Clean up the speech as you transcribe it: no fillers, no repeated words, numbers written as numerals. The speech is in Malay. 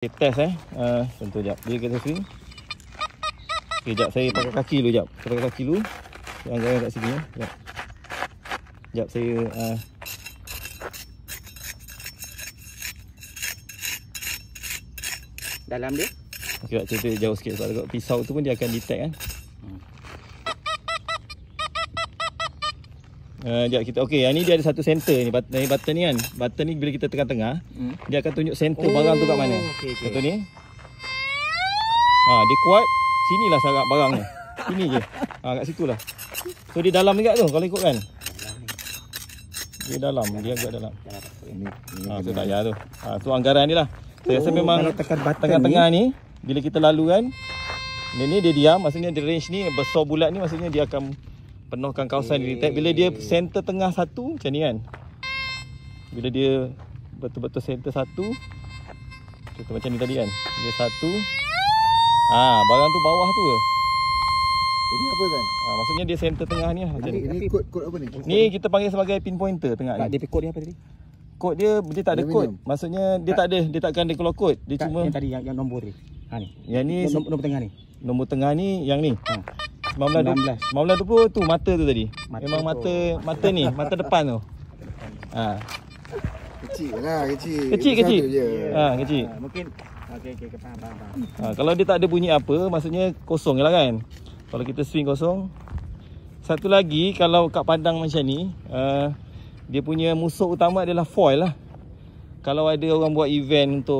Okay, test contoh jap. Dia kata swing. Okay, jap saya pakai kaki dulu jap. Saya pakai kaki dulu. Saya anggarkan kat sini jap. Jap saya dalam dia. okey tak cerita jauh sikit sebab dekat pisau tu pun dia akan detect kan. Sekejap kita okey, yang ni dia ada satu center ni, button ni kan. Button ni bila kita tekan tengah, dia akan tunjuk center barang tu kat mana. Betul ni. Dia kuat, sinilah sangat barang ni. Sini je. Kat situlah. So dia dalam juga tu kalau ikut kan. Dia dalam, dia agak dalam. Tu tak payah tu. Tu anggaran ni lah. Saya rasa memang tengah-tengah ni bila kita lalu kan, ni dia diam, maksudnya dia range ni besar bulat ni maksudnya dia akan penuhkan kawasan dia detect. Bila dia center tengah satu macam ni kan. Bila dia betul-betul center satu, contoh macam ni tadi kan. Dia satu. Barang tu bawah tu ke. Jadi apa kan? Maksudnya dia center tengah ni lah, macam ni. Ini kod apa ni? Ni kita panggil sebagai pinpointer tengah ni. Dia kod dia apa tadi? Kod dia tak ada kod. Maksudnya dia tak ada, dia takkan ada keluar kod. Dia cuma yang tadi yang nombor ni. Ni. Yang ni nombor tengah ni. Nombor tengah ni yang ni. 1920 tu mata tu tadi. Memang mata ni, mata depan tu. Kecil lah, kecil. Kecil. Kecil. Mungkin okey faham. Kalau dia tak ada bunyi apa, maksudnya kosong je lah kan. Kalau kita swing kosong. Satu lagi kalau kat padang macam ni, dia punya musuh utama adalah foil lah. Kalau ada orang buat event untuk